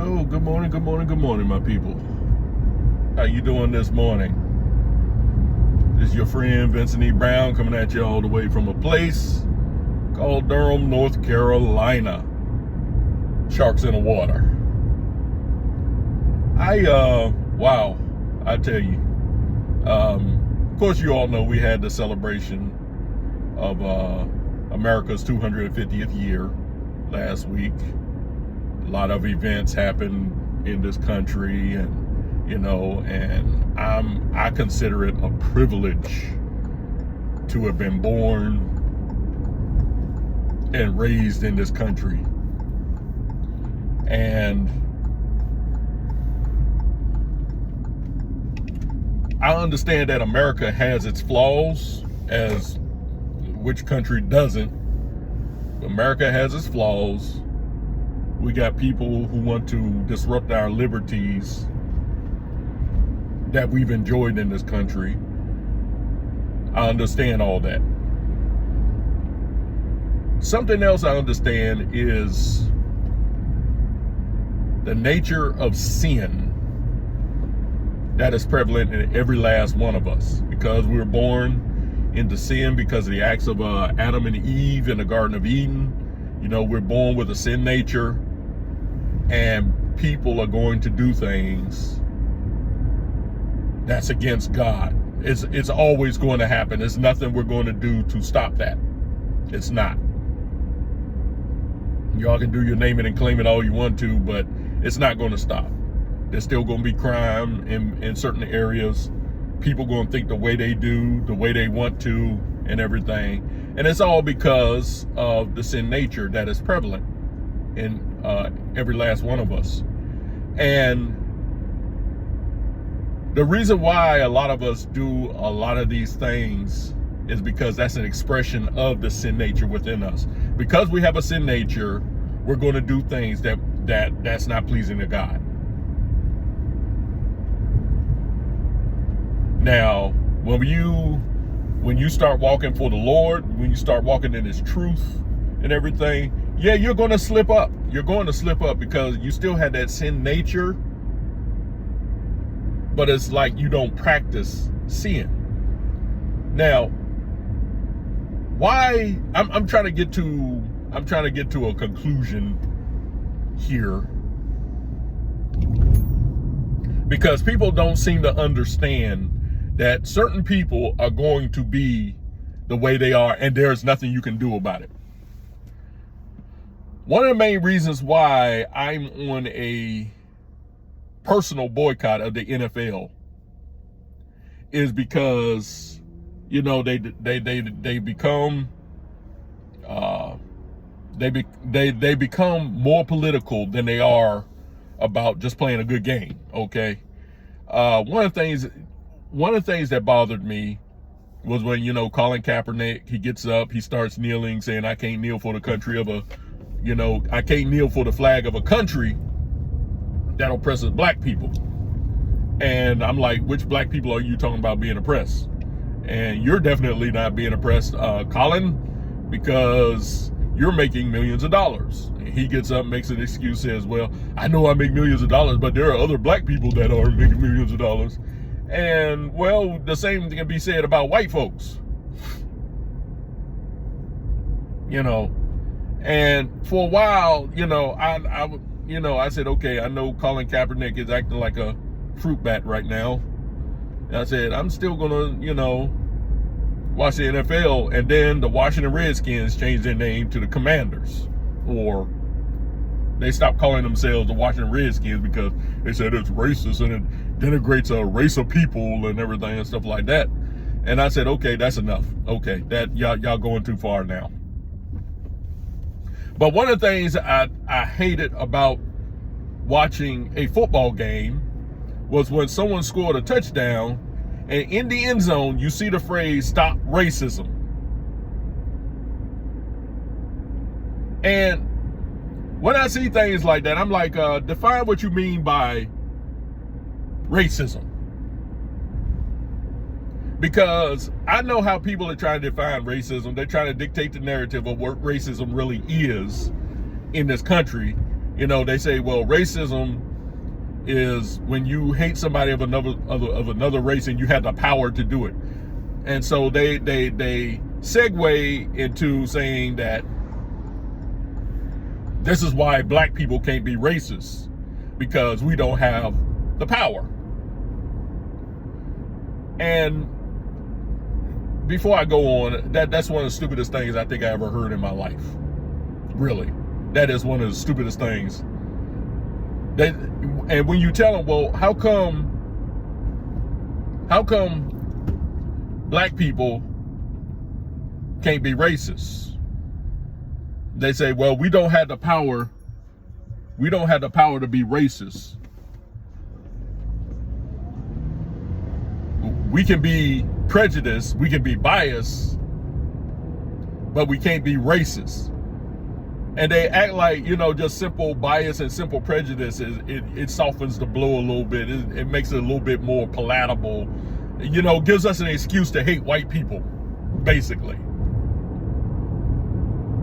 Oh, good morning, good morning, good morning, my people. How you doing this morning? This is your friend Vincent E. Brown coming at you all the way from a place called Durham, North Carolina. Sharks in the water. Wow, I tell you. Of course, you all know we had the celebration of America's 250th year last week. A lot of events happened in this country, and I consider it a privilege to have been born and raised in this country. And I understand that America has its flaws, as which country doesn't? America has its flaws. We got people who want to disrupt our liberties that we've enjoyed in this country. I understand all that. Something else I understand is the nature of sin that is prevalent in every last one of us, because we were born into sin because of the acts of Adam and Eve in the Garden of Eden. We're born with a sin nature, and people are going to do things that's against God. It's always going to happen. There's nothing we're going to do to stop that. It's not. Y'all can do your name it and claim it all you want to, but it's not going to stop. There's still going to be crime in certain areas. People going to think the way they do, the way they want to, and everything. And it's all because of the sin nature that is prevalent in every last one of us. And the reason why a lot of us do a lot of these things is because that's an expression of the sin nature within us. Because we have a sin nature, we're going to do things that's not pleasing to God. Now, when you start walking for the Lord, when you start walking in His truth and everything, yeah, you're going to slip up. You're going to slip up because you still have that sin nature, but it's like you don't practice sin. Now, why? I'm trying to get to a conclusion here, because people don't seem to understand that certain people are going to be the way they are, and there's nothing you can do about it. One of the main reasons why I'm on a personal boycott of the NFL is because, they become they become more political than they are about just playing a good game. Okay. One of the things that bothered me was when, Colin Kaepernick, he gets up, he starts kneeling, saying, I can't kneel for the country of I can't kneel for the flag of a country that oppresses black people. And I'm like, which black people are you talking about being oppressed? And you're definitely not being oppressed, Colin, because you're making millions of dollars. And he gets up, makes an excuse, says, well, I know I make millions of dollars, but there are other black people that are making millions of dollars. And, well, the same can be said about white folks. And for a while, I said, okay, I know Colin Kaepernick is acting like a fruit bat right now. And I said, I'm still going to, watch the NFL. And then the Washington Redskins changed their name to the Commanders. Or they stopped calling themselves the Washington Redskins because they said it's racist and it denigrates a race of people and everything and stuff like that. And I said, okay, that's enough. Okay, that y'all going too far now. But one of the things I hated about watching a football game was when someone scored a touchdown and in the end zone, you see the phrase, stop racism. And when I see things like that, I'm like, define what you mean by racism. Because I know how people are trying to define racism. They're trying to dictate the narrative of what racism really is in this country. You know, they say, well, racism is when you hate somebody of another race and you have the power to do it. And so they segue into saying that this is why black people can't be racist, because we don't have the power. And before I go on, that's one of the stupidest things I think I ever heard in my life. Really. That is one of the stupidest things. And when you tell them, well, how come black people can't be racist? They say, well, we don't have the power. We don't have the power to be racist. We can be prejudiced, we can be biased, but we can't be racist. And they act like, you know, just simple bias and simple prejudice it softens the blow a little bit. It makes it a little bit more palatable. You know, gives us an excuse to hate white people, basically.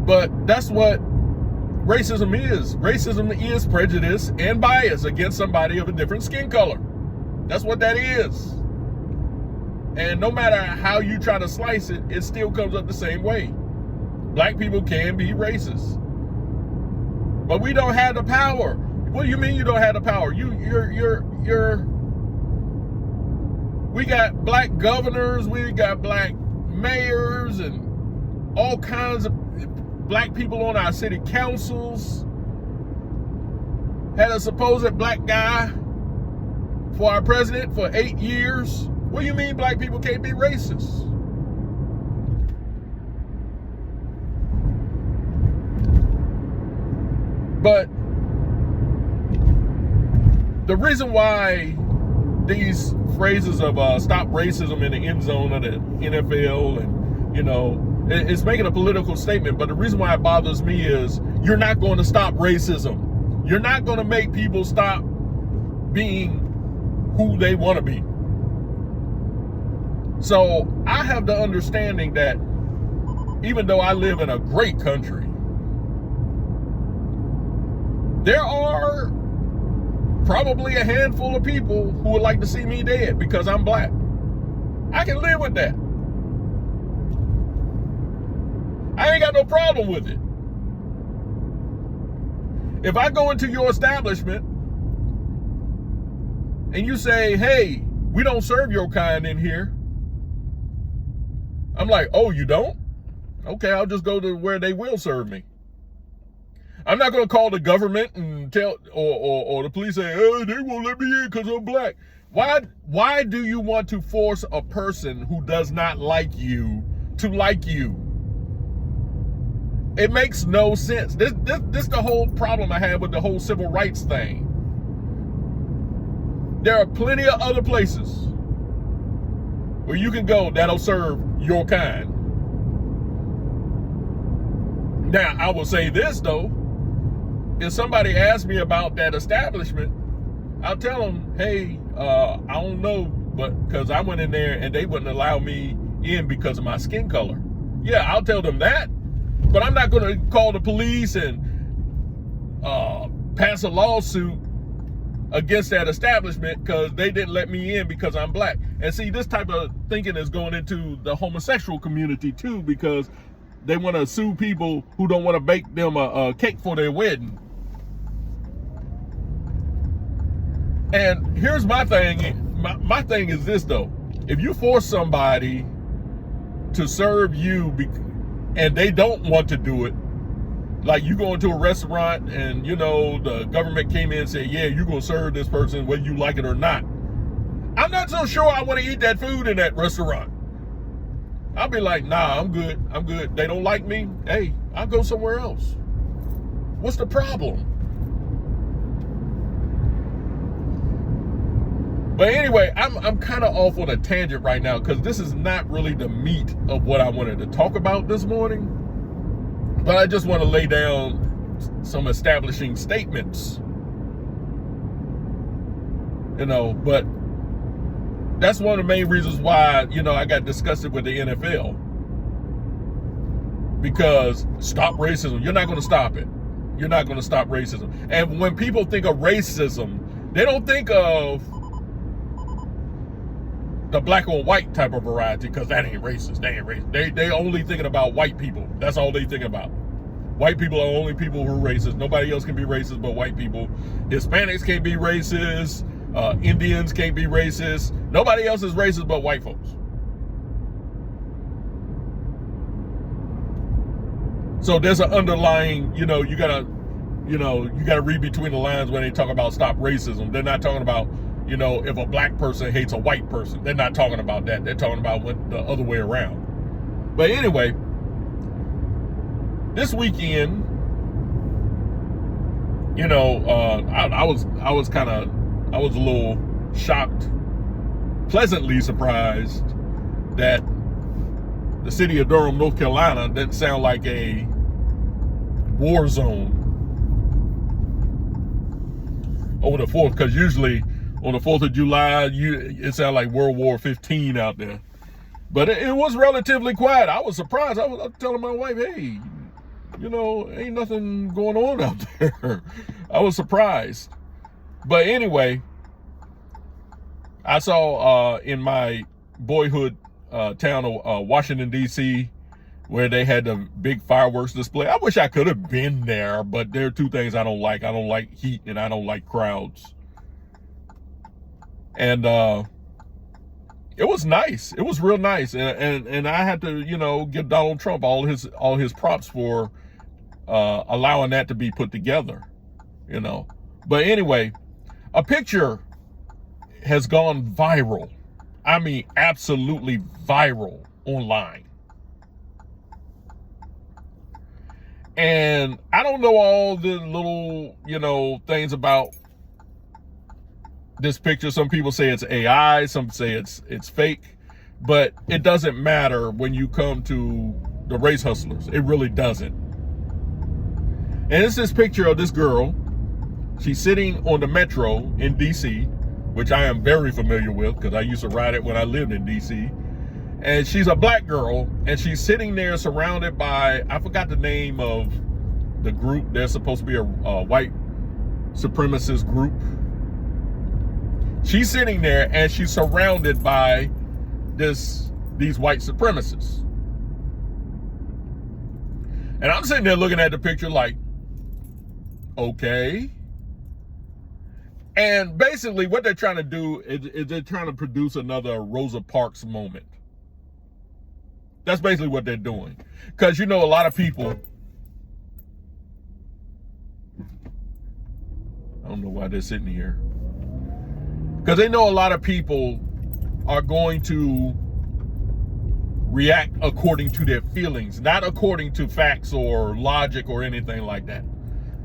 But that's what racism is. Racism is prejudice and bias against somebody of a different skin color. That's what that is. And no matter how you try to slice it, it still comes up the same way. Black people can be racist, but we don't have the power. What do you mean you don't have the power? We got black governors, we got black mayors, and all kinds of black people on our city councils. Had a supposed black guy for our president for 8 years. What do you mean black people can't be racist? But the reason why these phrases of stop racism in the end zone of the NFL, and, you know, it's making a political statement, but the reason why it bothers me is you're not going to stop racism. You're not going to make people stop being who they want to be. So I have the understanding that even though I live in a great country, there are probably a handful of people who would like to see me dead because I'm black. I can live with that. I ain't got no problem with it. If I go into your establishment and you say, hey, we don't serve your kind in here, I'm like, oh, you don't? Okay, I'll just go to where they will serve me. I'm not going to call the government and tell, or the police say, oh, they won't let me in because I'm black. Why do you want to force a person who does not like you to like you? It makes no sense. This is the whole problem I have with the whole civil rights thing. There are plenty of other places where you can go that'll serve your kind. Now, I will say this, though. If somebody asks me about that establishment, I'll tell them, hey, I don't know, but because I went in there and they wouldn't allow me in because of my skin color. Yeah, I'll tell them that. But I'm not going to call the police and pass a lawsuit against that establishment because they didn't let me in because I'm black. And see, this type of thinking is going into the homosexual community too, because they want to sue people who don't want to bake them a cake for their wedding. And here's my thing. My thing is this, though. If you force somebody to serve you and they don't want to do it, like you go into a restaurant and, you know, the government came in and said, yeah, you're going to serve this person whether you like it or not. I'm not so sure I want to eat that food in that restaurant. I'll be like, nah, I'm good. I'm good. They don't like me. Hey, I'll go somewhere else. What's the problem? But anyway, I'm kind of off on a tangent right now because this is not really the meat of what I wanted to talk about this morning. But I just want to lay down some establishing statements. You know, but that's one of the main reasons why, you know, I got disgusted with the NFL. Because stop racism. You're not going to stop it. you're not going to stop racism. And when people think of racism, they don't think of the black or white type of variety, because that ain't racist. They ain't racist. They only thinking about white people. That's all they thinking about. White people are the only people who are racist. Nobody else can be racist but white people. Hispanics can't be racist. Indians can't be racist. Nobody else is racist but white folks. So there's an underlying, you gotta read between the lines when they talk about stop racism. They're not talking about, if a black person hates a white person. They're not talking about that. They're talking about the other way around. But anyway, this weekend, I was a little shocked, pleasantly surprised that the city of Durham, North Carolina, didn't sound like a war zone over the 4th, because usually on the 4th of July, it sounded like World War 15 out there. But it was relatively quiet. I was surprised. I was telling my wife, hey, ain't nothing going on out there. I was surprised. But anyway, I saw in my boyhood town of Washington, D.C., where they had the big fireworks display. I wish I could have been there, but there are two things I don't like. I don't like heat and I don't like crowds. And it was nice. It was real nice. And I had to, give Donald Trump all his props for allowing that to be put together, But anyway, a picture has gone viral. I mean, absolutely viral online. And I don't know all the little, things about this picture. Some people say it's AI, some say it's fake, but it doesn't matter when you come to the race hustlers. It really doesn't. And it's this picture of this girl. She's sitting on the metro in DC, which I am very familiar with because I used to ride it when I lived in DC. And she's a black girl, and she's sitting there surrounded by, I forgot the name of the group. They're supposed to be a white supremacist group. She's sitting there, and she's surrounded by these white supremacists. And I'm sitting there looking at the picture like, okay. And basically what they're trying to do is they're trying to produce another Rosa Parks moment. That's basically what they're doing. Because, a lot of people, I don't know why they're sitting here. Because they know a lot of people are going to react according to their feelings, not according to facts or logic or anything like that.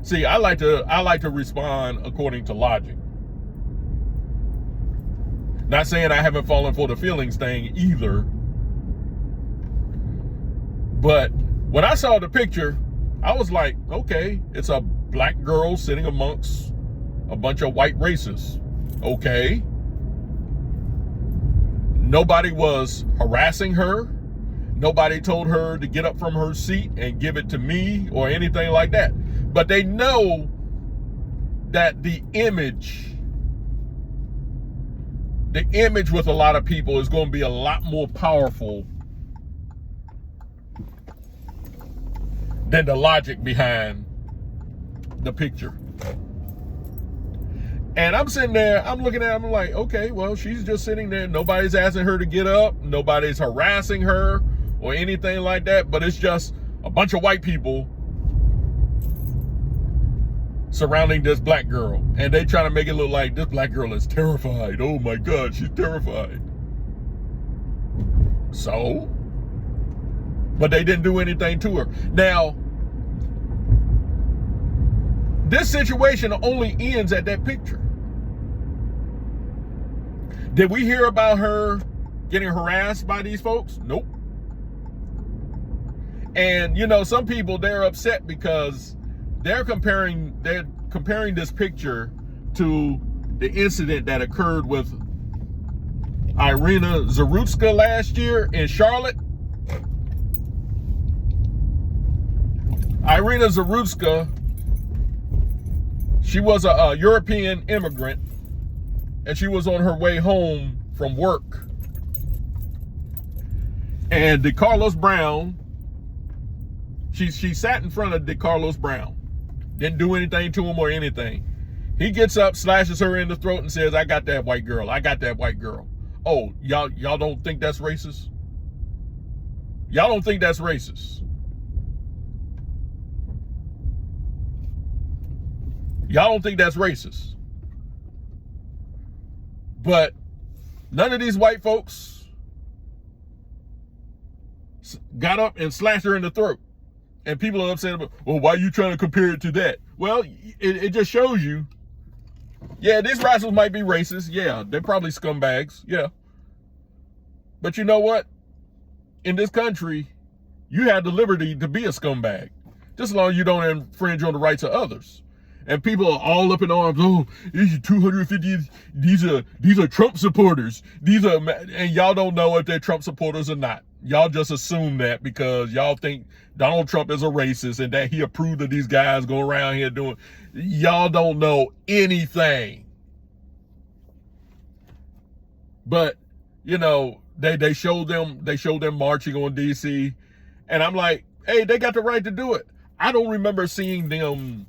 See, I like to respond according to logic. Not saying I haven't fallen for the feelings thing either. But when I saw the picture, I was like, okay, it's a black girl sitting amongst a bunch of white racists. Okay. Nobody was harassing her. Nobody told her to get up from her seat and give it to me or anything like that. But they know that the image with a lot of people is going to be a lot more powerful than the logic behind the picture. And I'm sitting there, I'm looking at it, I'm like, okay, well, she's just sitting there. Nobody's asking her to get up. Nobody's harassing her or anything like that. But it's just a bunch of white people surrounding this black girl. And they trying to make it look like this black girl is terrified. Oh my God, she's terrified. So? But they didn't do anything to her. Now, this situation only ends at that picture. Did we hear about her getting harassed by these folks? Nope. And some people, they're upset because they're comparing this picture to the incident that occurred with Irina Zarutska last year in Charlotte. Irina Zarutska She was a European immigrant, and she was on her way home from work. And DeCarlos Brown, she sat in front of DeCarlos Brown. Didn't do anything to him or anything. He gets up, slashes her in the throat, and says, "I got that white girl. I got that white girl." Oh, y'all don't think that's racist? Y'all don't think that's racist? Y'all don't think that's racist? But none of these white folks got up and slashed her in the throat. And people are upset about, well, why are you trying to compare it to that? Well, it just shows you, yeah, these rascals might be racist. Yeah, they're probably scumbags. Yeah. But you know what? In this country, you have the liberty to be a scumbag, just as long as you don't infringe on the rights of others. And people are all up in arms. Oh, these are 250. These are Trump supporters. And y'all don't know if they're Trump supporters or not. Y'all just assume that because y'all think Donald Trump is a racist and that he approved of these guys going around here doing. Y'all don't know anything. But you know, they showed them marching on DC, and I'm like, hey, they got the right to do it. I don't remember seeing them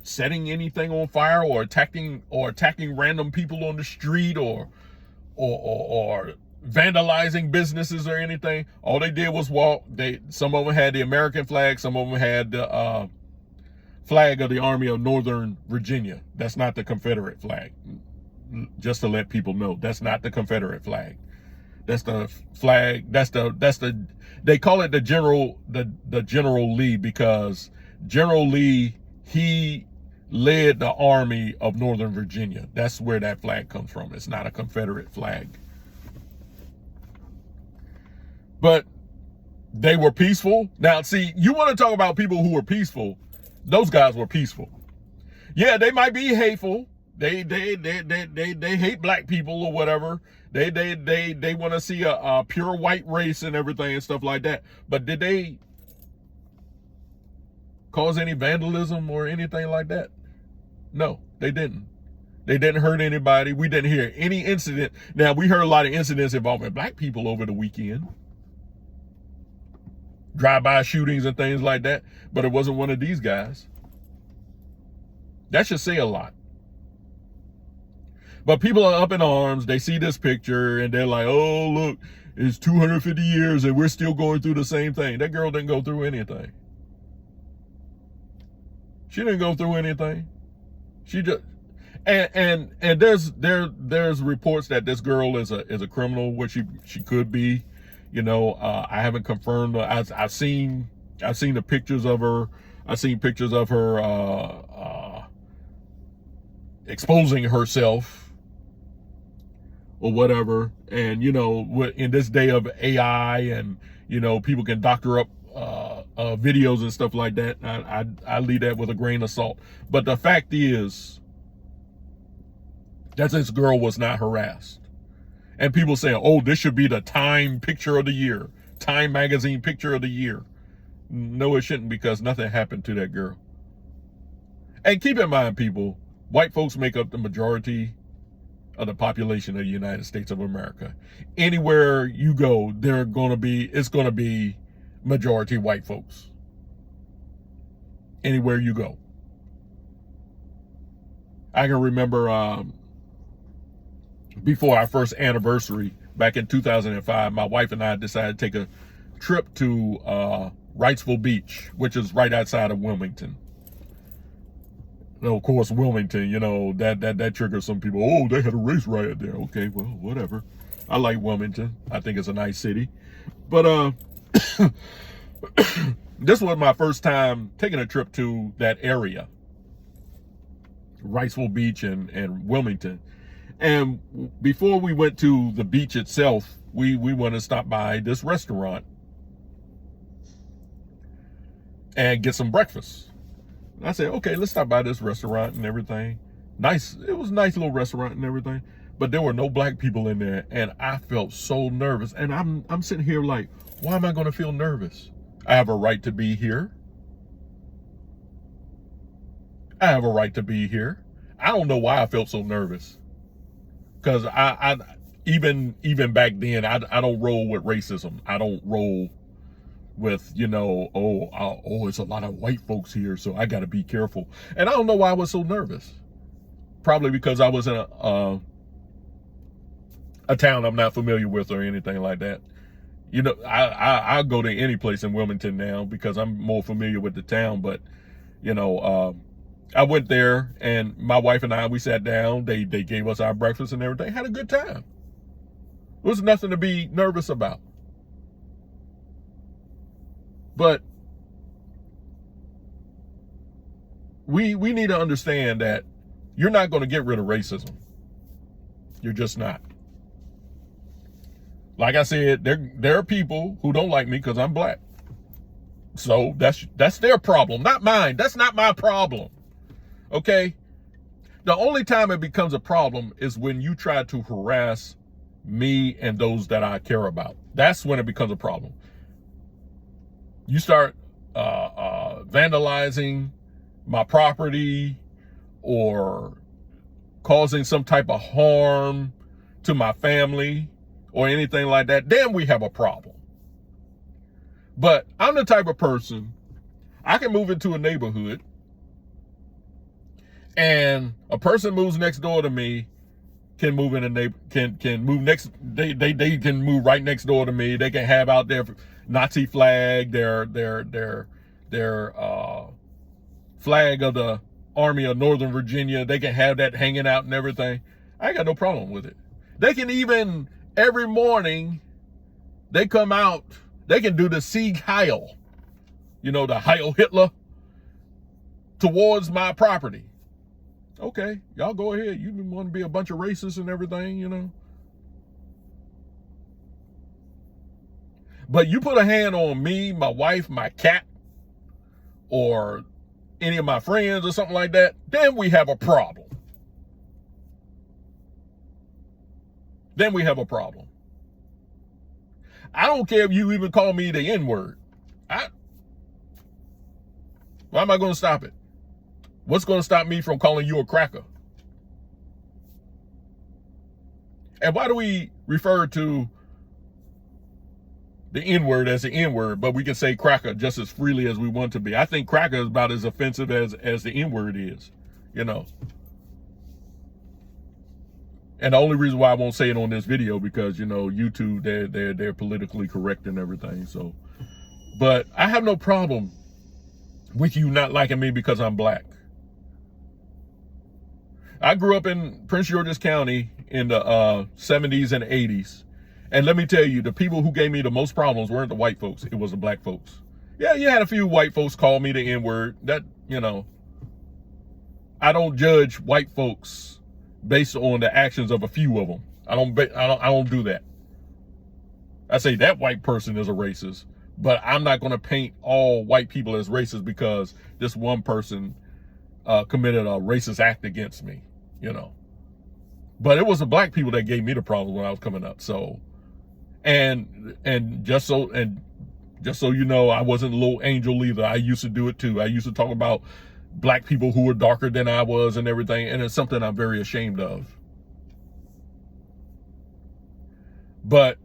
setting anything on fire or attacking random people on the street or vandalizing businesses or anything. All they did was walk. Some of them had the American flag, some of them had the flag of the Army of Northern Virginia. That's not the Confederate flag. Just to let people know, that's not the Confederate flag. That's the flag. That's the they call it the General Lee, because General Lee, he led the Army of Northern Virginia. That's where that flag comes from. It's not a Confederate flag. But they were peaceful. Now, see, you want to talk about people who were peaceful. Those guys were peaceful. Yeah, they might be hateful. They hate black people or whatever. They want to see a pure white race and everything and stuff like that. But did they cause any vandalism or anything like that? No, they didn't. They didn't hurt anybody. We didn't hear any incident. Now, we heard a lot of incidents involving black people over the weekend. Drive-by shootings and things like that. But it wasn't one of these guys. That should say a lot. But people are up in arms. They see this picture and they're like, oh, look, it's 250 years and we're still going through the same thing. That girl didn't go through anything. She didn't go through anything. She just and there's reports that this girl is a criminal, which she could be. You know, I haven't confirmed. I've seen the pictures of her. I've seen pictures of her exposing herself or whatever. And you know, in this day of AI, and you know, people can doctor up videos and stuff like that. I leave that with a grain of salt. But the fact is that this girl was not harassed. And people saying, oh, this should be the Time Picture of the Year, Time Magazine Picture of the Year. No, it shouldn't, because nothing happened to that girl. And keep in mind, people, white folks make up the majority of the population of the United States of America. Anywhere you go, it's going to be majority white folks. Anywhere you go. I can remember before our first anniversary back in 2005, my wife and I decided to take a trip to Wrightsville Beach, which is right outside of Wilmington. Of course, Wilmington, you know, that triggers some people. Oh, they had a race riot there. Okay, well, whatever. I like Wilmington. I think it's a nice city. But this was my first time taking a trip to that area, Wrightsville Beach and Wilmington. And before we went to the beach itself, we want to stop by this restaurant and get some breakfast. And I said, okay, let's stop by this restaurant and everything. Nice. It was a nice little restaurant and everything, but there were no black people in there. And I felt so nervous. And I'm sitting here like, why am I going to feel nervous? I have a right to be here. I have a right to be here. I don't know why I felt so nervous. Because I even back then, I don't roll with racism. I don't roll with, it's a lot of white folks here, so I got to be careful. And I don't know why I was so nervous. Probably because I was in a town I'm not familiar with or anything like that. I go to any place in Wilmington now because I'm more familiar with the town. But, I went there and my wife and we sat down. They gave us our breakfast and everything. Had a good time. There was nothing to be nervous about. But we need to understand that you're not going to get rid of racism. You're just not. Like I said, there are people who don't like me because I'm black. So that's their problem, not mine. That's not my problem. Okay? The only time it becomes a problem is when you try to harass me and those that I care about. That's when it becomes a problem. You start vandalizing my property or causing some type of harm to my family or anything like that, then we have a problem. But I'm the type of person, I can move into a neighborhood and a person moves next door to me can move in a can move next. They can move right next door to me. They can have out their Nazi flag, their flag of the Army of Northern Virginia. They can have that hanging out and everything. I ain't got no problem with it. They can even every morning they come out. They can do the Sieg Heil, the Heil Hitler towards my property. Okay, y'all go ahead. You want to be a bunch of racists and everything, But you put a hand on me, my wife, my cat, or any of my friends or something like that, then we have a problem. Then we have a problem. I don't care if you even call me the N-word. Why am I going to stop it? What's going to stop me from calling you a cracker? And why do we refer to the N-word as the N-word, but we can say cracker just as freely as we want to be? I think cracker is about as offensive as the N-word is, And the only reason why I won't say it on this video because, YouTube, they're politically correct and everything. So, but I have no problem with you not liking me because I'm black. I grew up in Prince George's County in the 70s and 80s. And let me tell you, the people who gave me the most problems weren't the white folks. It was the black folks. Yeah, you had a few white folks call me the N-word. That, I don't judge white folks based on the actions of a few of them. I don't do that. I say that white person is a racist, but I'm not going to paint all white people as racist because this one person committed a racist act against me, But it was the black people that gave me the problem when I was coming up. So, and just so you know, I wasn't a little angel either. I used to do it too. I used to talk about black people who were darker than I was and everything, and it's something I'm very ashamed of. But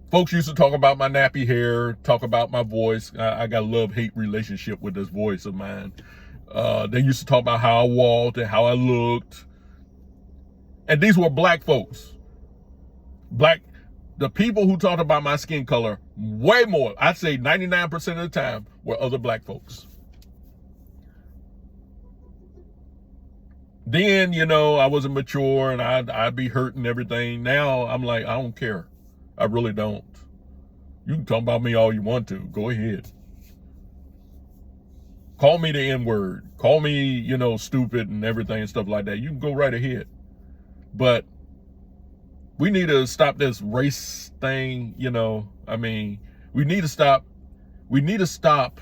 folks used to talk about my nappy hair, talk about my voice. I got a love-hate relationship with this voice of mine. They used to talk about how I walked and how I looked. And these were black folks. The people who talked about my skin color, way more, I'd say 99% of the time, were other black folks. Then, I wasn't mature and I'd be hurt and everything. Now I'm like, I don't care. I really don't. You can talk about me all you want to. Go ahead. Call me the N-word. Call me, stupid and everything and stuff like that. You can go right ahead. But we need to stop this race thing, we need to stop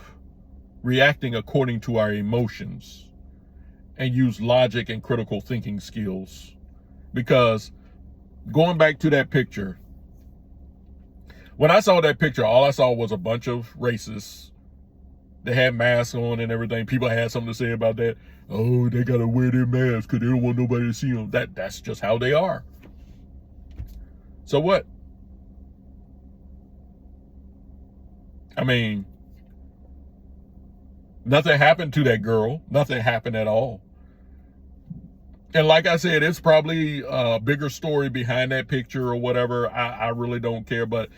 reacting according to our emotions and use logic and critical thinking skills. Because going back to that picture, when I saw that picture, all I saw was a bunch of racists. They had masks on and everything. People had something to say about that. Oh, they gotta wear their mask because they don't want nobody to see them. That's just how they are. So what? I mean, nothing happened to that girl. Nothing happened at all. And like I said, it's probably a bigger story behind that picture or whatever. I really don't care. But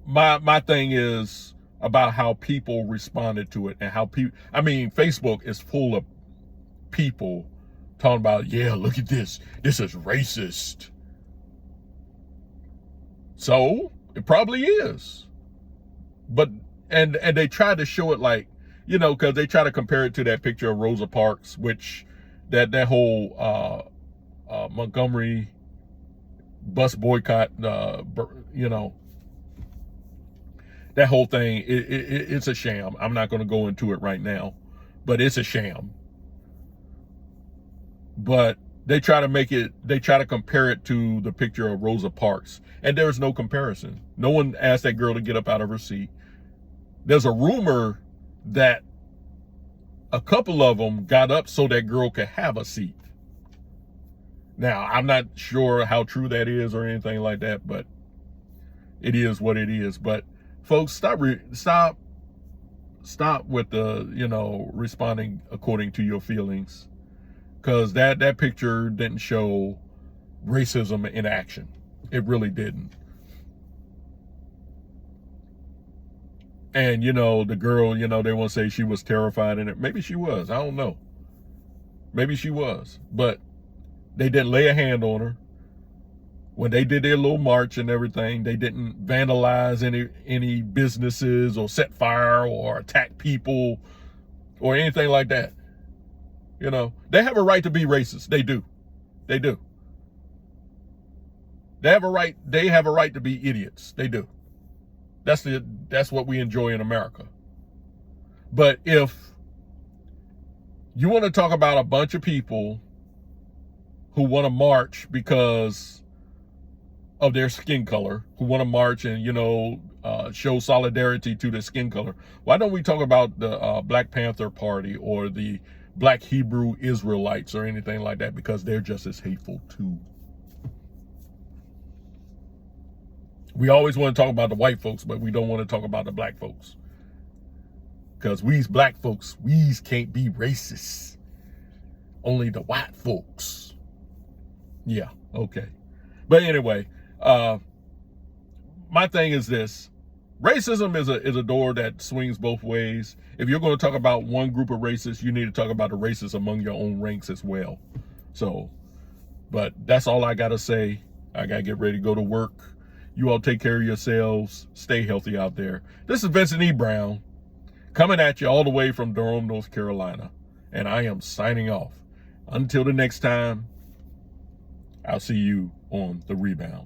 my thing is about how people responded to it and how people, I mean, Facebook is full of people talking about, yeah, look at this. This is racist. So it probably is. But, and they try to show it like, you know, because they try to compare it to that picture of Rosa Parks, which that whole Montgomery bus boycott, you know, that whole thing, it's a sham. I'm not going to go into it right now, but it's a sham. But they try to compare it to the picture of Rosa Parks, and there's no comparison. No one asked that girl to get up out of her seat. There's a rumor that a couple of them got up so that girl could have a seat. Now, I'm not sure how true that is or anything like that, but it is what it is. But folks, stop with the, you know, responding according to your feelings, because that picture didn't show racism in action. It really didn't. And, you know, the girl, you know, they want to say she was terrified in it. Maybe she was. I don't know. Maybe she was. But they didn't lay a hand on her. When they did their little march and everything, they didn't vandalize any businesses or set fire or attack people or anything like that. You know, they have a right to be racist. They do. They do. They have a right to be idiots. They do. That's what we enjoy in America. But if you want to talk about a bunch of people who want to march because of their skin color, who want to march and, you know, show solidarity to their skin color, why don't we talk about the Black Panther Party or the Black Hebrew Israelites or anything like that? Because they're just as hateful too. We always want to talk about the white folks, but we don't want to talk about the black folks. Because we's black folks, we's can't be racist. Only the white folks. Yeah, okay. But anyway, my thing is this. Racism is a door that swings both ways. If you're going to talk about one group of racists, you need to talk about the racists among your own ranks as well. So, but that's all I got to say. I got to get ready to go to work. You all take care of yourselves. Stay healthy out there. This is Vincent E. Brown coming at you all the way from Durham, North Carolina. And I am signing off. Until the next time, I'll see you on the rebound.